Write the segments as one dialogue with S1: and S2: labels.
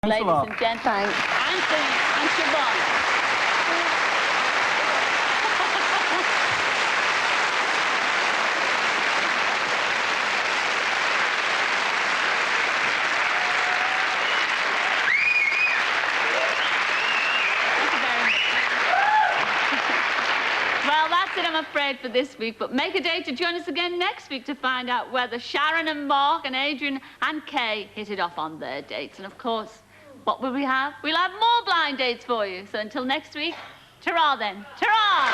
S1: Ladies and gentlemen, Anthony and Siobhan.
S2: I'm afraid for this week, but make a date to join us again next week to find out whether Sharon and Mark and Adrian and Kay hit it off on their dates. And of course, what will we have? We'll have more blind dates for you. So until next week, ta-ra then. Ta-ra!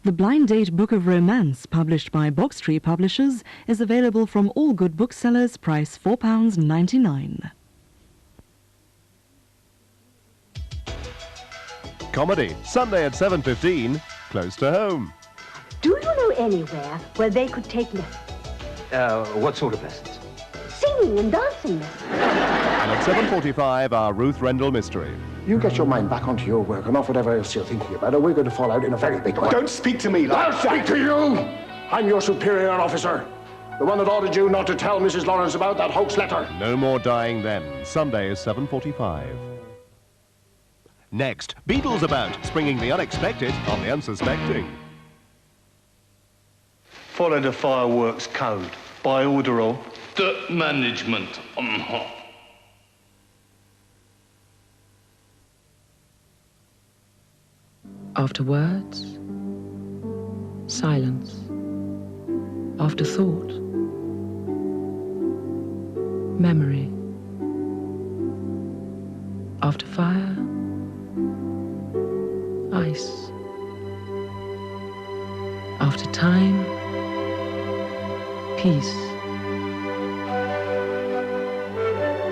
S3: The Blind Date Book of Romance, published by Boxtree Publishers, is available from all good booksellers, price £4.99.
S4: Comedy, Sunday at 7:15, close to home.
S5: Do you know anywhere where they could take lessons?
S6: What sort of lessons?
S5: Singing and dancing lessons.
S4: And at 7:45, our Ruth Rendell mystery.
S7: You get your mind back onto your work and off whatever else you're thinking about, or we're going to fall out in a very big way.
S8: Don't speak to me like
S7: I'll speak to you! I'm your superior officer. The one that ordered you not to tell Mrs. Lawrence about that hoax letter.
S4: No more dying then. Sunday is 7:45. Next, Beadle's about, springing the unexpected on the unsuspecting.
S8: Follow the fireworks code by order of
S9: the management.
S10: After words, silence. After thought, memory. After fire, ice. After time, peace.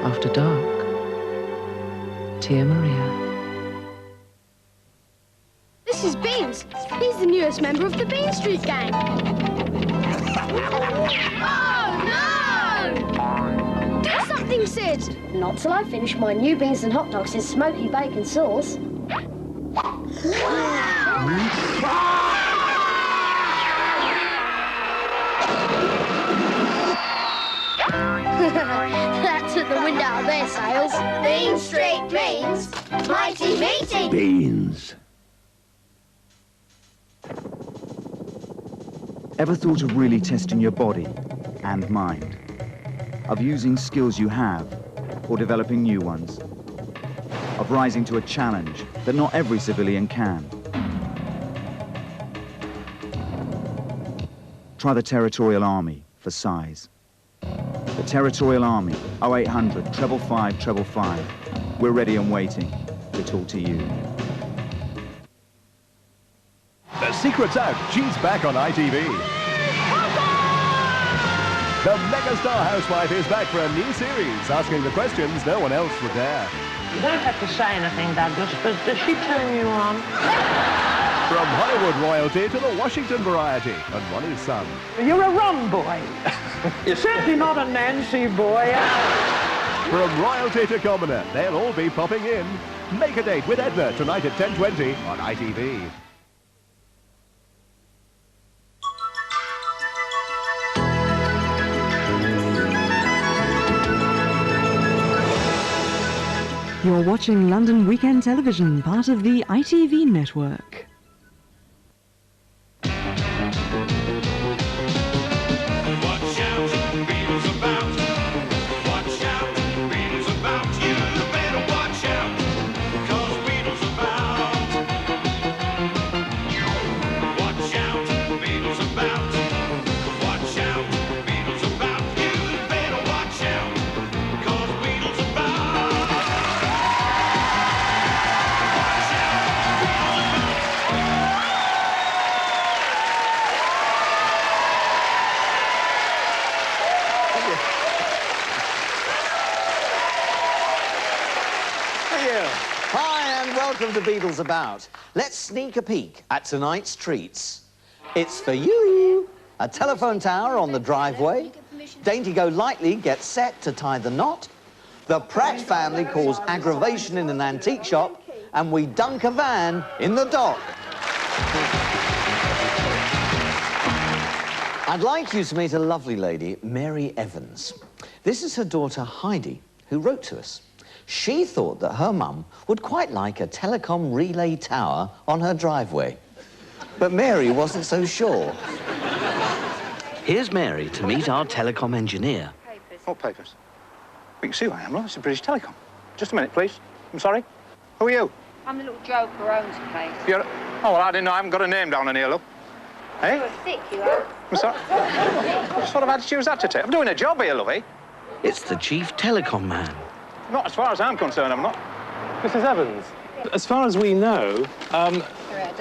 S10: After dark, Tia Maria.
S11: This is Beans. He's the newest member of the Bean Street gang. Oh, no! Do something, Sid!
S12: Not till I finish my new beans and hot dogs in smoky bacon sauce. That took the wind out of their sails. Bean Street means mighty meeting.
S13: Beans. Ever thought of really testing your body and mind? Of using skills you have or developing new ones? Of rising to a challenge that not every civilian can? Try the Territorial Army for size. The Territorial Army, 0800 555 555. We're ready and waiting to talk to you.
S4: The secret's out. She's back on ITV. The megastar housewife is back for a new series, asking the questions no one else would dare.
S14: You don't have to say anything, Douglas, but does she turn you on?
S4: From Hollywood royalty to the Washington variety, and one is son.
S14: You're a Ron boy. You're certainly not a Nancy boy.
S4: From royalty to commoner, they'll all be popping in. Make a date with Edna tonight at 10:20 on ITV.
S3: You're watching London Weekend Television, part of the ITV network.
S15: Watch out,
S6: welcome to Beadle's About. Let's sneak a peek at tonight's treats. It's for you. A telephone tower on the driveway. Dainty Go Lightly gets set to tie the knot. The Pratt family cause aggravation in an antique shop. And we dunk a van in the dock. I'd like you to meet a lovely lady, Mary Evans. This is her daughter, Heidi, who wrote to us. She thought that her mum would quite like a Telecom relay tower on her driveway. But Mary wasn't so sure. Here's Mary to meet our Telecom engineer.
S15: What papers? We can see who I am, right? It's the British Telecom. Just a minute, please. I'm sorry. Who are you?
S16: I'm the little joker who owns the place.
S15: You're... Oh, well, I didn't know. I haven't got a name down on here, look. Hey?
S16: You were thick, you are.
S15: I'm sorry. What sort of attitude is that to take? I'm doing a job here, lovey.
S6: It's the chief Telecom man.
S15: Not as far as I'm concerned, I'm not.
S17: Mrs. Evans, as far as we know,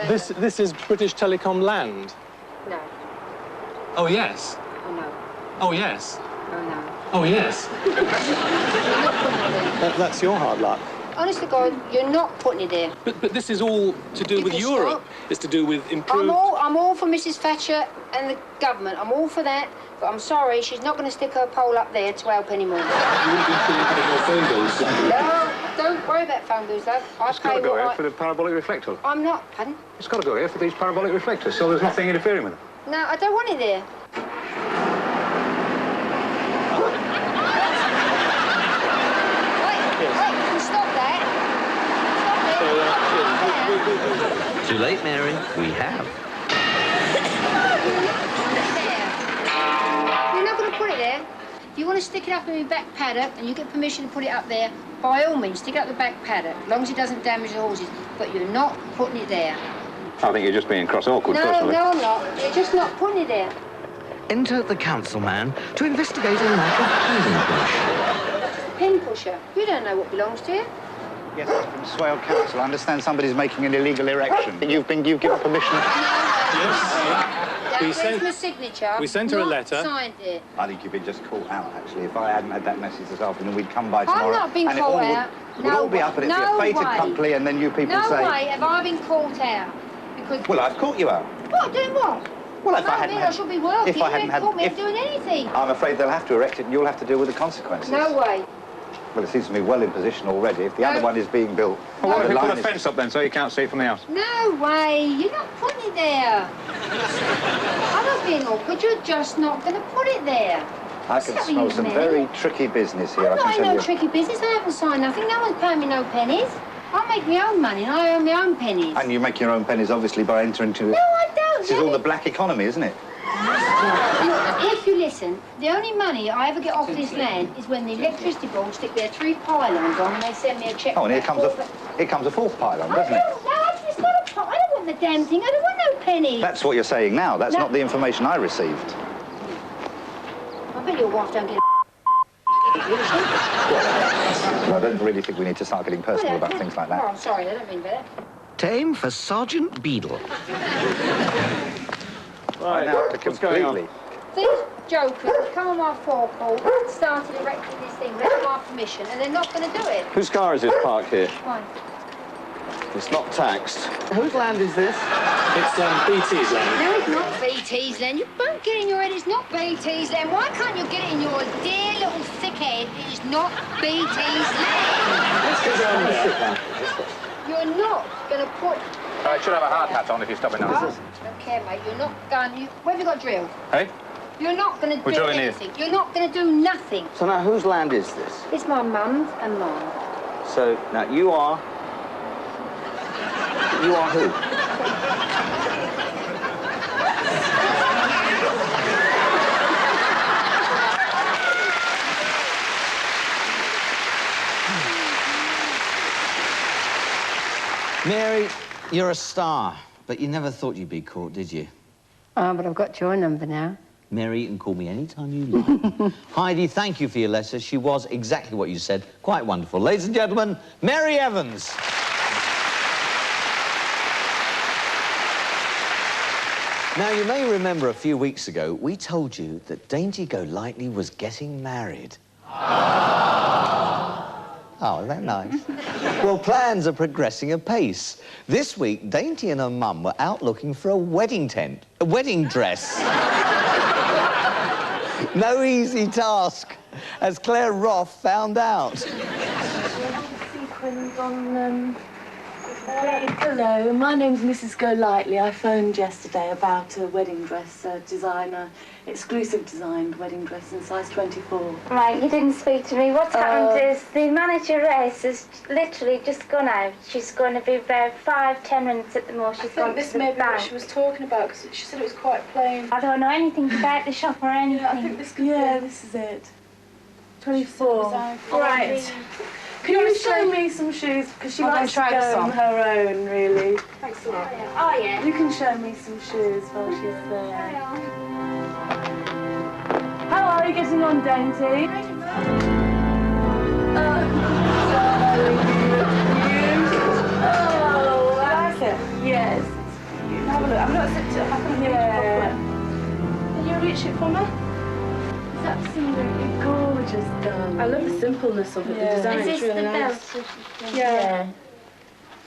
S17: this is British Telecom land.
S16: No.
S17: Oh, yes.
S16: Oh, no.
S17: Oh, yes.
S16: Oh, no.
S17: Oh, yes. That's your hard luck.
S16: Honest to God, you're not putting it there.
S17: But this is all to do with Europe. It's to do with improved...
S16: I'm all for Mrs. Thatcher and the government. I'm all for that. But I'm sorry, she's not going to stick her pole up there to help anymore.
S17: You wouldn't be paying your phone bills.
S16: No, don't worry about phone bills, love.
S15: It's got to go here for the parabolic reflector.
S16: I'm not, pardon?
S15: It's got to go here for these parabolic reflectors, so there's nothing interfering with them.
S16: No, I don't want it there.
S6: Too late, Mary. We have.
S16: You're not going to put it there. If you want to stick it up in the back paddock and you get permission to put it up there, by all means, stick it up the back paddock, as long as it doesn't damage the horses. But you're not putting it there.
S15: I think you're just being cross-awkward,
S16: personally. No, I'm not. You're just not putting it there.
S6: Enter the councilman to investigate a lack of
S16: Pin pusher. You don't know what belongs to you.
S15: Yes, it's from Swale Council. I understand somebody's making an illegal erection. You've given permission?
S17: Yes.
S16: Where's my signature?
S17: We sent her a letter.
S16: Signed it.
S15: I think you've been just caught out, actually. If I hadn't had that message this afternoon, we'd come by tomorrow.
S16: I'm not being caught out.
S15: It would all be up and it'd be a fait accompli, and then you people say...
S16: No way have I been caught out. Because...
S15: Well, I've caught you out.
S16: What? Doing what?
S15: Well, if I hadn't
S16: I should be working.
S15: If I hadn't had...
S16: caught me doing anything.
S15: I'm afraid they'll have to erect it and you'll have to deal with the consequences.
S16: No way.
S15: Well, it seems to me well in position already. If the other one is being built... Well, what if you put a fence up then so you can't see it from the house?
S16: No way. You're not putting it there. I'm not being awkward. You're just not going to put it there.
S15: I can smell some very tricky business here,
S16: I'm not in no tricky business. I haven't signed nothing. No one's paying me no pennies. I make my own money and I earn my own pennies.
S15: And you make your own pennies, obviously, by entering into it.
S16: No, I don't.
S15: This is all the black economy, isn't it?
S16: If you listen, the only money I ever get off this land is when the electricity board stick their 3 pylons on and they send me a cheque.
S15: Oh, and here comes a 4th pylon, doesn't it?
S16: It's not a pylon. I don't want the damn thing. I don't want no penny.
S15: That's what you're saying now. That's not the information I received.
S16: I bet your wife don't get
S15: Well, I don't really think we need to start getting personal about things like that.
S16: Oh, I'm sorry. I don't mean that.
S6: Time for Sergeant Beadle.
S15: Right, now what's going on?
S16: These jokers come on my forecourt, started erecting this thing without my permission, and they're not going to do it.
S17: Whose car is this parked here?
S16: Why?
S17: It's not taxed.
S6: Whose land is this?
S17: It's BT's land.
S16: No, it's not BT's land. You won't get in your head it's not BT's land. Why can't you get it in your dear little thick head it is not BT's land?
S17: Let's go down there.
S16: You're not going to put...
S15: I should have a hard hat on if you're stopping now.
S16: I don't care, mate. You're not going... Where have you got drilled?
S15: Hey?
S16: You're not going to do anything. You're not going to do nothing.
S6: So now, whose land is this?
S16: It's my mum's and mine.
S6: So, now, you are... You are who? Mary, you're a star, but you never thought you'd be caught, did you?
S16: Oh, but I've got your number now.
S6: Mary, you can call me anytime you like. Heidi, thank you for your letter. She was exactly what you said. Quite wonderful. Ladies and gentlemen, Mary Evans. Now, you may remember a few weeks ago, we told you that Dainty Go Lightly was getting married. Oh, isn't that nice? Well, plans are progressing apace. This week, Dainty and her mum were out looking for a wedding dress. No easy task, as Claire Roth found out.
S18: Sequins on Hello, my name's Mrs. Golightly. I phoned yesterday about a wedding dress designer, exclusive designed wedding dress in size 24.
S19: Right, you didn't speak to me. What's happened is the manageress has literally just gone out. She's going to be about 5-10 minutes at the most. She's gone to the bank.
S18: This may be what she was talking about, because she said it was quite plain.
S19: I don't know anything about the shop or anything.
S18: Yeah, I think this could be. This is it. 24.
S19: Right.
S18: Can you show me some shoes? Because she likes to go on her own, really.
S19: Thanks a lot. Oh, yeah.
S18: You can show me some shoes while she's there. How are you getting on, Dainty? Oh, like it? Yes. Have a look. I'm not sitting. I can reach it properly. Can you reach it for me? It's absolutely gorgeous done. I love the simpleness of it, the design.
S19: Is this
S18: really
S19: the
S18: nice.
S19: belt?
S18: Yeah.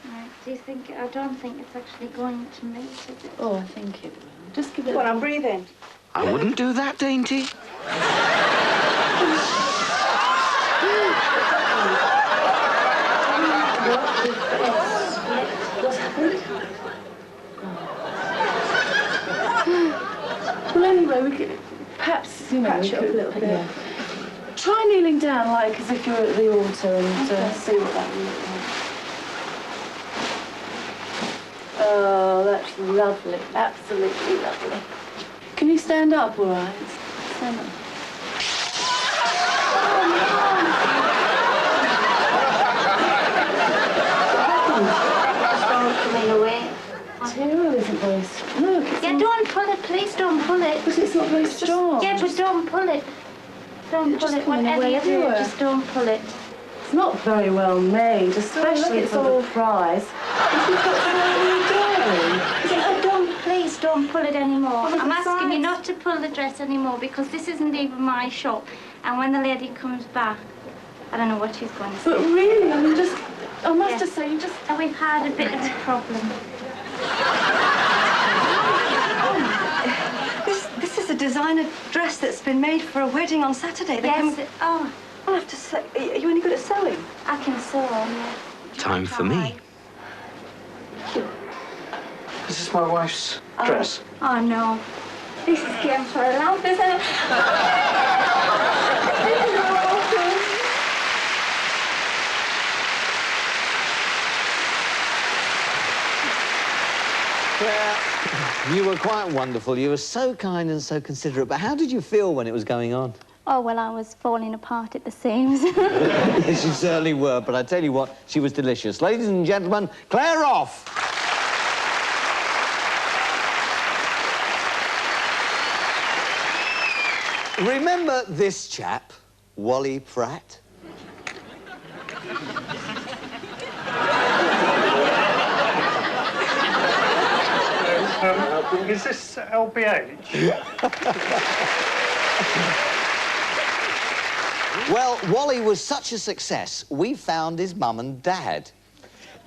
S19: Right. Do you think? I don't think it's actually going to meet it.
S18: Oh, I think it will. Just give it. Come on, I'm breathing.
S6: I wouldn't do that, Dainty.
S18: What's happened? Well, anyway, we could perhaps, you know, patch it up a little bit. Yeah. Try kneeling down, like as if you're at the altar, and see what that will look like. Oh, that's lovely. Absolutely lovely. Can you stand up, all right? Stand up.
S19: Coming away.
S18: Material isn't very strong. Look,
S19: yeah, don't pull it, please don't pull it.
S18: But it's not very strong.
S19: Yeah, but don't pull it. Don't pull it. Whatever you do, just don't pull it.
S18: It's not very well made, especially for the price.
S19: Please don't pull it anymore. I'm asking you not to pull the dress anymore, because this isn't even my shop. And when the lady comes back, I don't know what she's going to say.
S18: But really, I mean, I must just say,
S19: we've had a bit of a problem.
S20: This is a designer dress that's been made for a wedding on Saturday.
S19: Yes. Oh.
S20: I'll have to say, are you any good at sewing?
S19: I can sew, yeah.
S6: Time for me.
S15: This is my wife's dress.
S19: Oh, no. This is getting for a lamp, isn't it?
S6: Claire, you were quite wonderful. You were so kind and so considerate. But how did you feel when it was going on?
S19: Oh, well, I was falling apart at the seams.
S6: Yes, you certainly were. But I tell you what, she was delicious. Ladies and gentlemen, Claire Roth. Remember this chap, Wally Pratt?
S8: Is this LBH?
S6: Well, Wally was such a success, we found his mum and dad.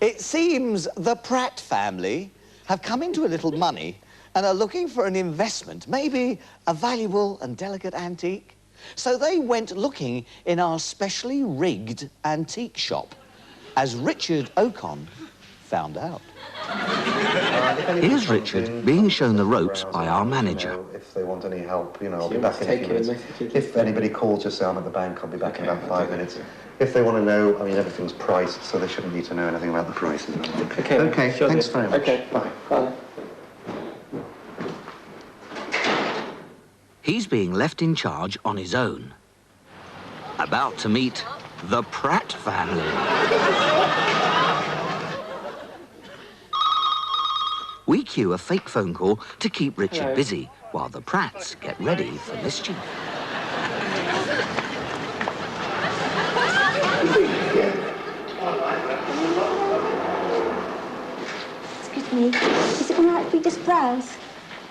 S6: It seems the Pratt family have come into a little money and are looking for an investment, maybe a valuable and delicate antique. So they went looking in our specially rigged antique shop, as Richard Ocon found out. Here's Richard being shown the ropes by our manager.
S21: If they want any help, you know, I'll be back in a few minutes. If anybody calls, just say I'm at the bank, I'll be back in about 5 minutes. If they want to know, I mean, everything's priced, so they shouldn't need to know anything about the prices. Okay, thanks very much.
S15: Okay, bye. Bye.
S6: He's being left in charge on his own. About to meet the Pratt family. We cue a fake phone call to keep Richard busy while the Pratts get ready for mischief.
S5: Excuse me, is it all right if we just browse?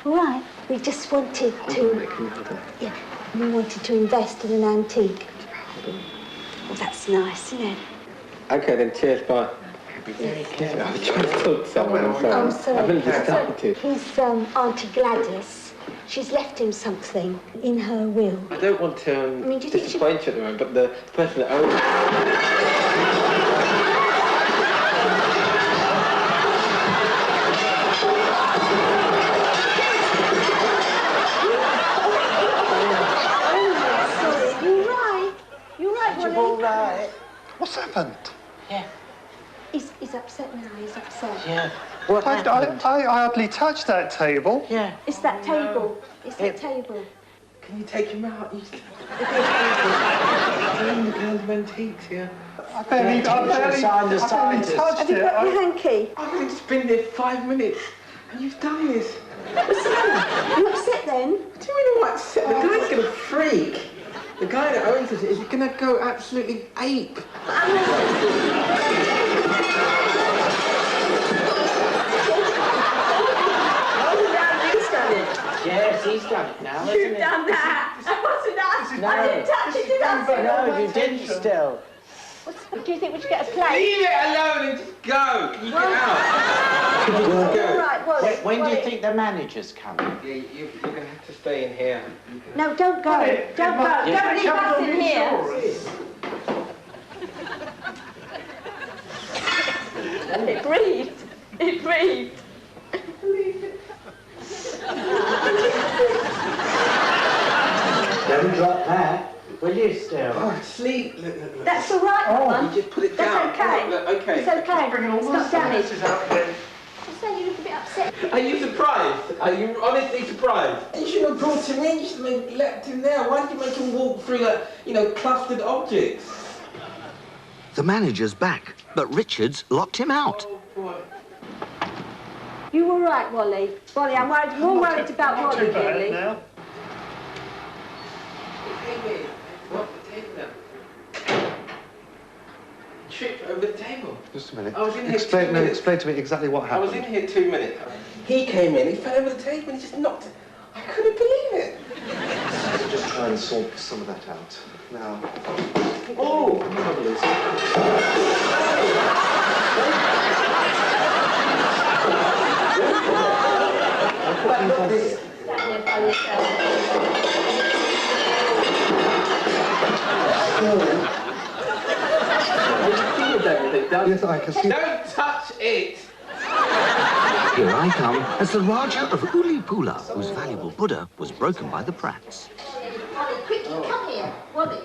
S5: All right, we just wanted to... we wanted to invest in an antique. Well, that's nice, isn't it?
S1: Okay then, cheers, bye. Be very careful. I'm trying to talk to someone.
S5: I'm sorry.
S1: I've only just started.
S5: His Auntie Gladys, she's left him something in her will.
S1: I don't want to
S5: do you think
S1: disappoint you at the moment, but the person that owns
S5: You're right, Wally.
S21: All right. What's happened?
S5: Yeah. He's upset now, he's upset.
S21: Yeah. What happened? I hardly touched that table.
S5: Yeah. It's that table. It's that table.
S1: Can you take him out? He's in the kind of antiques, yeah.
S21: I barely touched
S5: Have you got your hanky?
S1: I've only just been there 5 minutes, and you've done this.
S5: What's that? You upset then?
S1: What do you mean I'm upset? The guy's gonna freak. The guy that owns it is gonna go absolutely ape.
S14: Yes, he's done it now, hasn't
S5: You've done that. What's that?
S14: No.
S5: I didn't touch it, did I?
S14: No, you didn't still.
S5: Do you think we should get a plate?
S1: Leave it alone and just go. Can you get out? Can you just go?
S5: All right, Wally.
S14: When do you think the manager's coming?
S1: Yeah, you're going to have to stay in here.
S5: No, don't go. Don't go. Don't leave us in here. It breathed. It breathed.
S14: Don't drop that. Will you still?
S1: Oh, sleep. Look.
S5: That's all right,
S1: Oh, you just put it down.
S5: That's okay.
S1: Look, okay.
S5: It's okay. It's not damaged.
S1: Then.
S5: I'm saying you look a bit upset.
S1: Are you surprised? Are you honestly surprised? You should have brought him in. You should have left him there. Why did you make him walk through, clustered objects?
S6: The manager's back, but Richard's locked him out.
S1: Oh, boy.
S5: You all right, Wally? Wally, I'm worried, more worried about Wally, really.
S21: Now.
S1: Tripped over the table.
S21: Just a minute.
S1: I was in here
S21: Explain to me exactly what happened.
S1: I was in here 2 minutes. He came in, he fell over the table and he just knocked it. I couldn't believe it.
S21: Let's just try and sort some of that out. Now.
S1: Oh!
S21: The trouble is... Yes, I can see.
S1: Don't touch it!
S6: Here I come as the Raja of Ulipula, whose valuable Buddha was broken by the Prats.
S5: Wally, quickly, come here. Wally.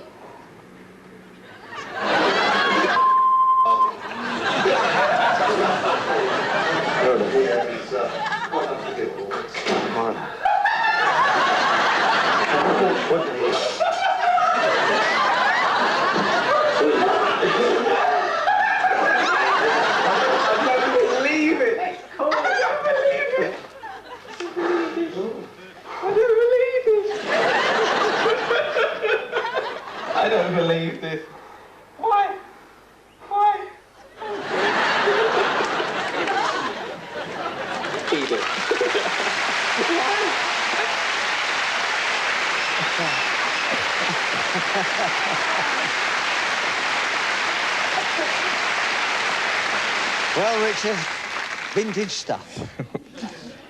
S1: I don't believe this. Why? Why? Beadle.
S6: Well, Richard, vintage stuff.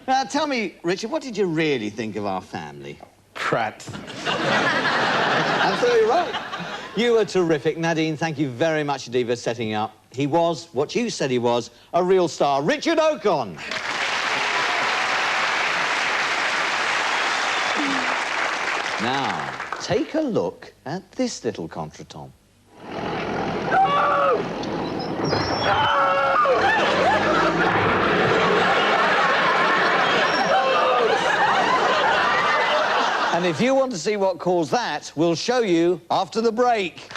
S6: Now, tell me, Richard, what did you really think of our family?
S1: Pratt.
S6: Absolutely right. You were terrific. Nadine, thank you very much indeed for setting up. He was, what you said he was, a real star. Richard Ocon. Now, take a look at this little contretemps. And if you want to see what caused that, we'll show you after the break.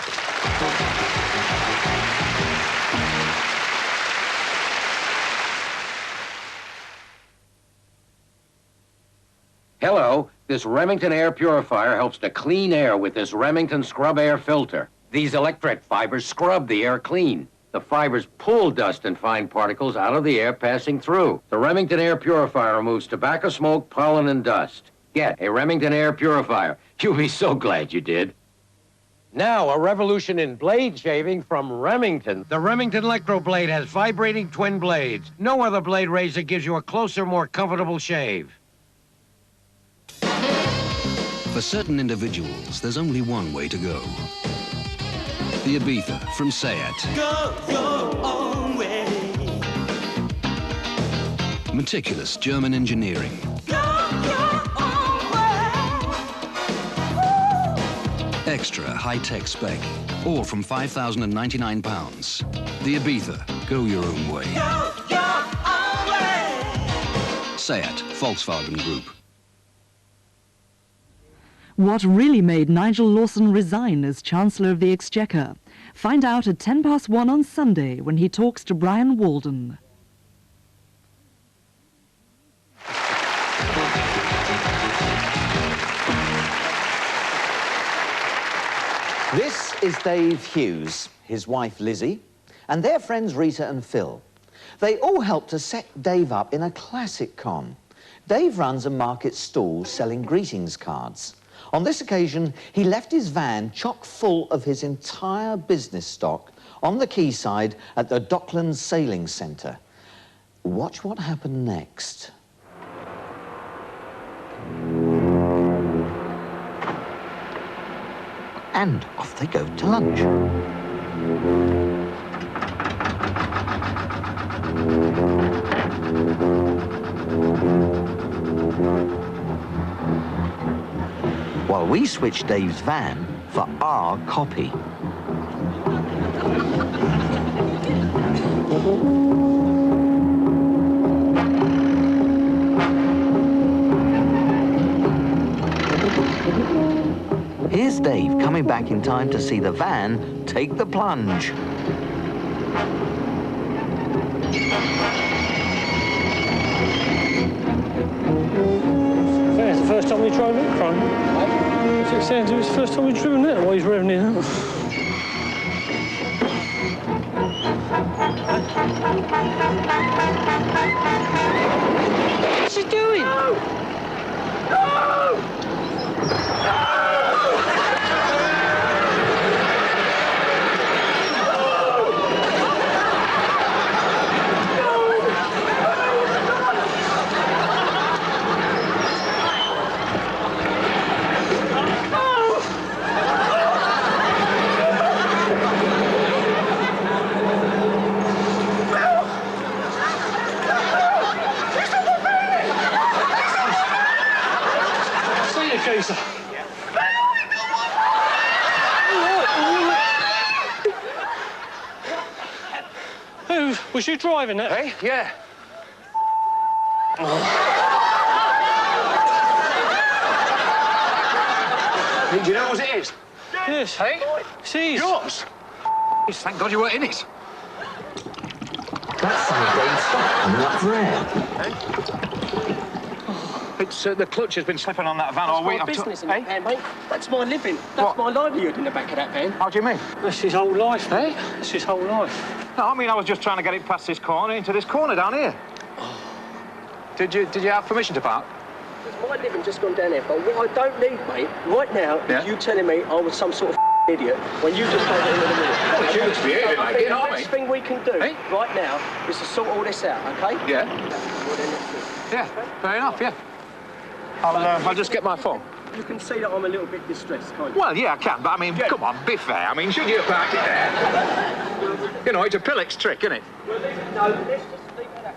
S22: Hello, this Remington air purifier helps to clean air with this Remington scrub air filter. These electric fibers scrub the air clean. The fibers pull dust and fine particles out of the air passing through. The Remington air purifier removes tobacco smoke, pollen, and dust. Get a Remington air purifier. You'll be so glad you did. Now, a revolution in blade shaving from Remington. The Remington Electro Blade has vibrating twin blades. No other blade razor gives you a closer, more comfortable shave.
S2: For certain individuals, there's only one way to go. The Ibiza from Seat.
S7: Go your own way.
S2: Meticulous German engineering.
S7: Go your own way.
S2: Extra high-tech spec. All from £5,099. The Ibiza. Go your own way.
S7: Go your own way.
S2: Seat. Volkswagen Group.
S3: What really made Nigel Lawson resign as Chancellor of the Exchequer? Find out at 1:10 on Sunday when he talks to Brian Walden.
S6: This is Dave Hughes, his wife Lizzie, and their friends Rita and Phil. They all helped to set Dave up in a classic con. Dave runs a market stall selling greetings cards. On this occasion, he left his van chock full of his entire business stock on the quayside at the Docklands Sailing Centre. Watch what happened next. And off they go to lunch. While we switch Dave's van for our copy. Here's Dave coming back in time to see the van take the plunge.
S8: It's the first time we drove it, Crime. It sounds it was the first time we driven it while he's revving it up.
S7: What's he doing? No! No!
S8: Who? Was you driving it?
S15: Hey? Yeah. Do you know what it is?
S8: Yes.
S15: Hey?
S8: See?
S15: Yours? Thank God you weren't in it.
S6: That's some Dave's stuff coming up for air.
S15: It's the clutch has been slipping on that van all week.
S14: That's my business in that van, mate. That's my living. That's my livelihood in the back of that van.
S15: How do you mean?
S8: That's his whole life, mate. That's his whole life.
S15: No, I mean, I was just trying to get it past this corner into this corner down here. Did you have permission to park?
S14: It's my living just gone down there, but what I don't need, mate, right now, is you telling me I was some sort of idiot when you just told me in the middle.
S15: Well, it's you that's behaving like it,
S14: the best thing we can do right now is to sort all this out, OK?
S15: Yeah. Yeah, fair enough, yeah. I'll just get my phone.
S14: You can see that I'm a little bit distressed, can't you?
S15: Well, yeah, I can, but I mean, come on, be fair. I mean, should you have parked it there? You know, it's a Pillock's trick, isn't it?
S14: Well, no, let's just leave it at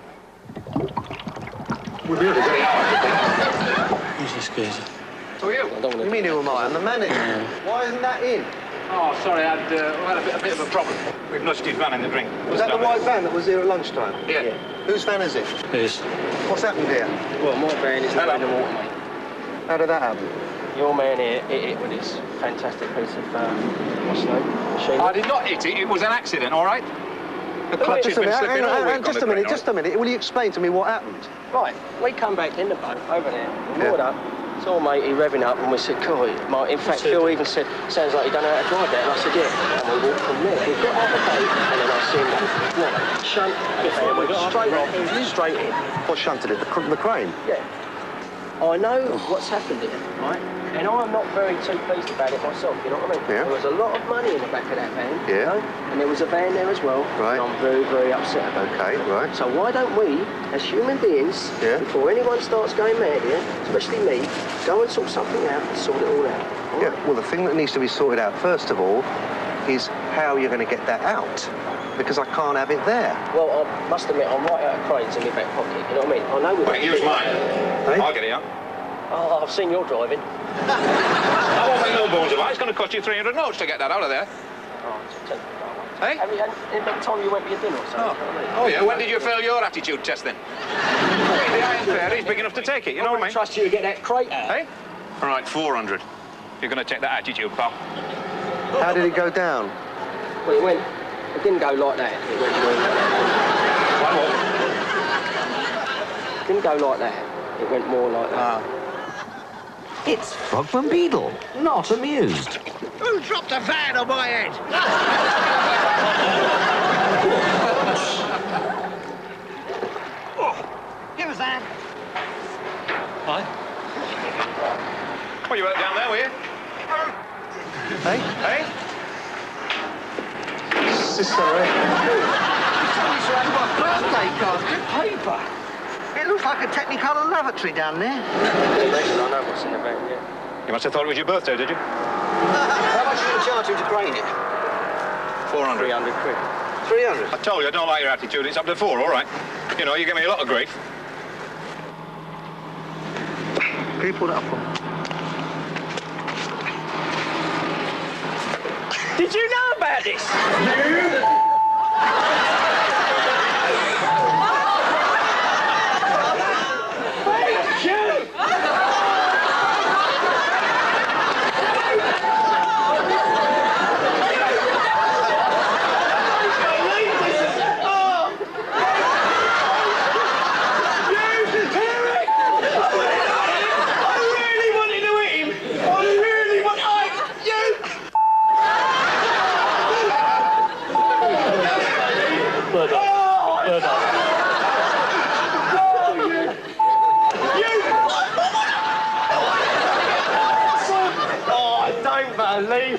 S15: We'll be able to get it out.
S8: Who's this geezer?
S15: Who are you?
S21: You mean who am I? I'm the manager. Why isn't that in?
S15: Oh, sorry, I had a bit of a problem. We've nudged his van in the drink.
S21: Was that the white van that was here at lunchtime?
S15: Yeah.
S21: Whose van is it?
S8: His.
S21: What's happened here?
S14: Well, my van is in the water, mate.
S21: How did that happen?
S14: Your man here hit it with this fantastic piece of, what's the name? Machine.
S15: I did not hit it. It was an accident, all right? The clutch has been slipping all week.
S21: Just a minute. Will you explain to me what happened?
S14: Right, we come back in the boat over there, moored up, saw matey revving up, and we said, "Cool." In fact, Phil even said, "Sounds like you don't know how to drive that." And I said, "Yeah." And we walked from there. We got out of the boat, and then I seen that shunt, and we got straight in.
S21: What shunted it? The crane?
S14: Yeah. I know what's happened here. right? And I'm not very too pleased about it myself, you know what I mean?
S21: Yeah.
S14: There was a lot of money in the back of that van,
S21: Yeah.
S14: you know? And there was a van there as well.
S21: Right.
S14: And I'm very, very upset about it.
S21: Okay, right.
S14: So why don't we, as human beings, before anyone starts going mad here, especially me, go and sort something out and sort it all out? All
S21: Yeah,
S14: right?
S21: well, the thing that needs to be sorted out first of all is how you're going to get that out, because I can't have it there.
S14: Well, I must admit, I'm right out of cranes in my back pocket, you know what I mean? I know we've...
S15: Wait, use mine.
S21: Hey?
S15: I'll get it out.
S14: Oh, I've seen your driving.
S15: I won't make no bones about it. It's going to cost you 300 notes to get that out of there. Hey?
S14: Have you had time you went for your dinner or something?
S15: Oh, yeah. When did you fail your attitude test, then? The iron fairy's big enough to take it, you know what I mean?
S14: I trust you to get that crate out.
S15: Hey? All right, 400. You're going to take that attitude, pal.
S21: How did it go down?
S14: Well, it didn't go like that. It went more... It didn't go like that. It went more like that.
S6: It's Frogman Beadle, not amused.
S7: Who dropped a van on my head? Give us that.
S15: Hi. Well, you weren't down there, were you?
S21: Hey?
S15: Hey?
S21: Sister,
S7: Birthday card, good paper. It looks like a Technicolor lavatory down there.
S14: I know what's in the van, yeah.
S15: You must have thought it was your birthday, did you?
S7: How much are you going to charge him to crane it?
S15: 400.
S14: 300 quid.
S7: 300?
S15: I told you I don't like your attitude. It's up to 4, all right? You know, you give me a lot of grief.
S7: Can you pull that up for me?
S14: Did you know about this?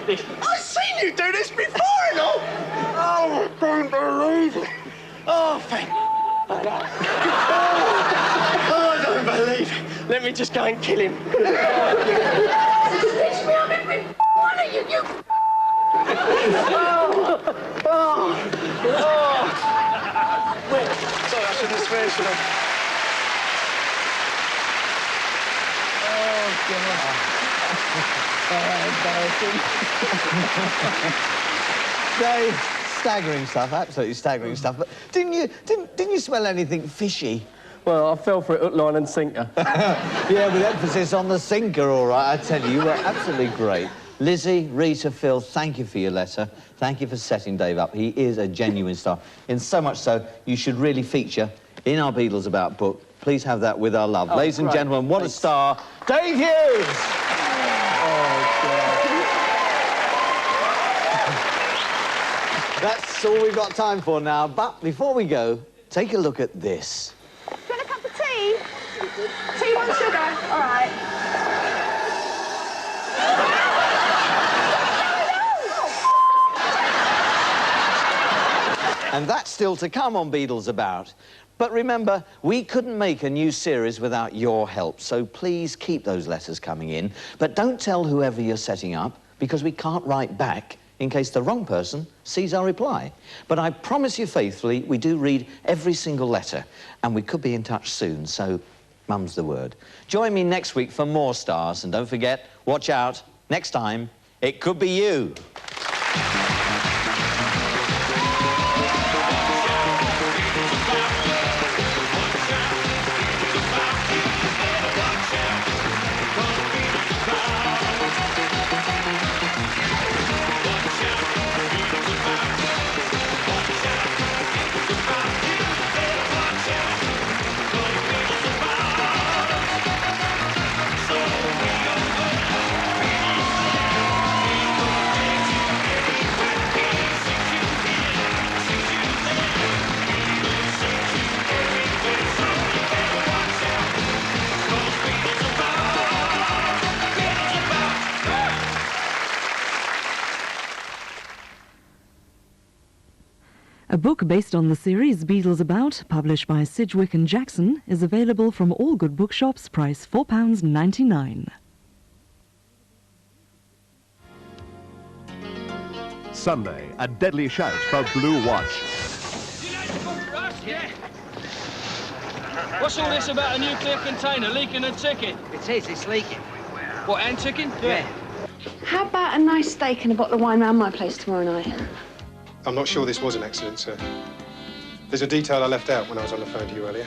S7: I've seen you do this before, you know. Oh, I don't believe it. Oh, thank Oh, I don't believe it. Let me just go and kill him. It's me, I'm every one of you,
S14: Wait, sorry, I shouldn't have swear, should I?
S7: Oh, God.
S6: Dave, staggering stuff, absolutely staggering stuff. But didn't you smell anything fishy?
S14: Well, I fell for it hook, line and sinker.
S6: Yeah, with emphasis on the sinker, all right. I tell you were absolutely great. Lizzie, Rita, Phil, thank you for your letter. Thank you for setting Dave up. He is a genuine star. In so much so, you should really feature in our Beadles About book. Please have that with our love. Ladies and gentlemen, what a star, Dave Hughes! That's all we've got time for now, but before we go, take a look at this.
S18: Do you want a cup of tea? Tea, 1 sugar. All right.
S6: And that's still to come on Beadles About. But remember, we couldn't make a new series without your help, so please keep those letters coming in. But don't tell whoever you're setting up, because we can't write back in case the wrong person sees our reply. But I promise you faithfully, we do read every single letter, and we could be in touch soon, so mum's the word. Join me next week for more stars, and don't forget, watch out, next time, it could be you.
S3: A book based on the series Beadle's About, published by Sidgewick and Jackson, is available from all good bookshops, price £4.99.
S4: Sunday, a deadly shout for Blue Watch.
S9: What's all this about a nuclear container leaking and ticking?
S10: It is, it's leaking.
S9: What, and ticking?
S10: Yeah.
S23: How about a nice steak and a bottle of wine round my place tomorrow night?
S24: I'm not sure this was an accident, sir. There's a detail I left out when I was on the phone to you earlier.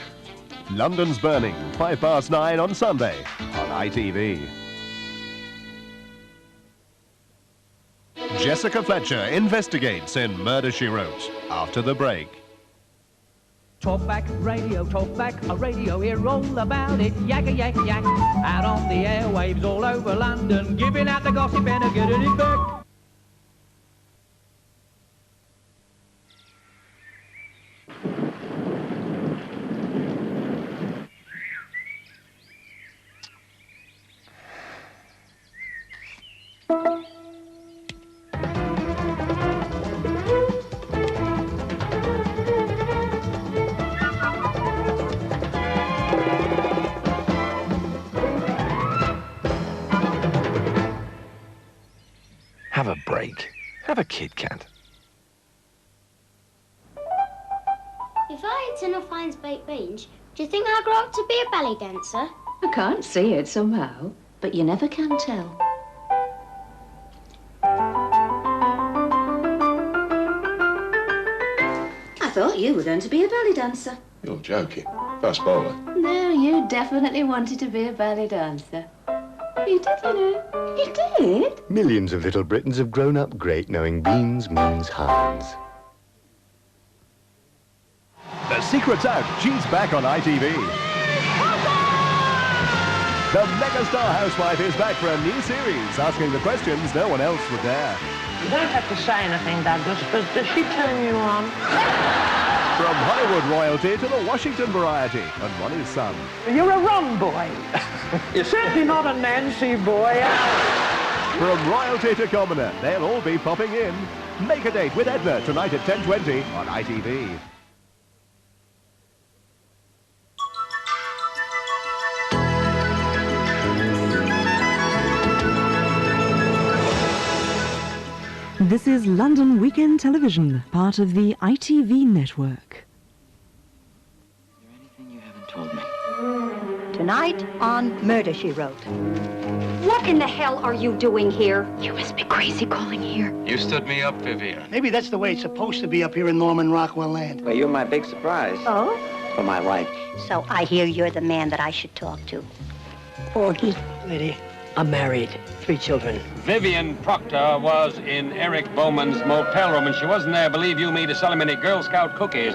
S4: London's Burning, 9:05 on Sunday on ITV. Jessica Fletcher investigates in Murder, She Wrote after the break.
S25: Talkback Radio, Talkback Radio, hear all about it, yakka, yak, yak. Out on the airwaves all over London, giving out the gossip and getting it back.
S26: Have a break. Have a Kit Kat.
S12: If I ate enough Heinz baked beans, do you think I'll grow up to be a belly dancer?
S27: I can't see it somehow, but you never can tell. I thought you were going to be a belly dancer.
S26: You're joking. Fast bowler.
S27: No, you definitely wanted to be a belly dancer. You did, you know. You did.
S28: Millions of little Britons have grown up great knowing beans means Heinz.
S4: The secret's out. She's back on ITV. The megastar housewife is back for a new series, asking the questions no one else would dare.
S29: You don't have to say anything, Douglas, but does she turn you on?
S4: From Hollywood royalty to the Washington variety, and Ronnie's son.
S29: You're a Ron boy. You're certainly not a Nancy boy.
S4: From royalty to commoner, they'll all be popping in. Make a date with Edna tonight at 10:20 on ITV.
S3: This is London Weekend Television, part of the ITV network.
S30: Told me. Tonight on Murder, She Wrote.
S31: What in the hell are you doing here?
S30: You must be crazy calling here.
S15: You stood me up, Vivian.
S32: Maybe that's the way it's supposed to be up here in Norman Rockwell land.
S10: Well, you're my big surprise.
S30: Oh?
S10: For my wife.
S30: So I hear you're the man that I should talk to. Augie.
S33: Lady, I'm married. 3 children.
S15: Vivian Proctor was in Eric Bowman's motel room, and she wasn't there, believe you me, to sell him any Girl Scout cookies.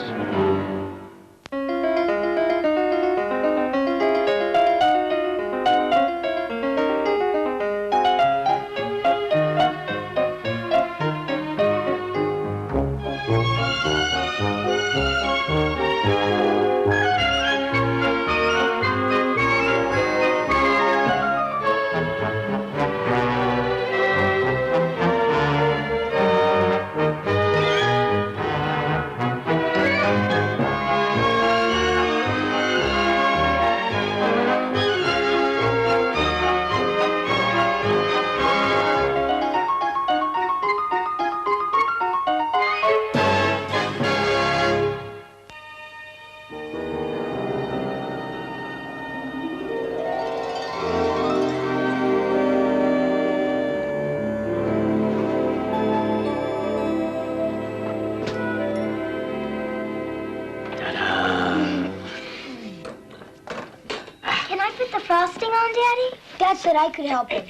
S12: Frosting on, Daddy? Dad said I could help him.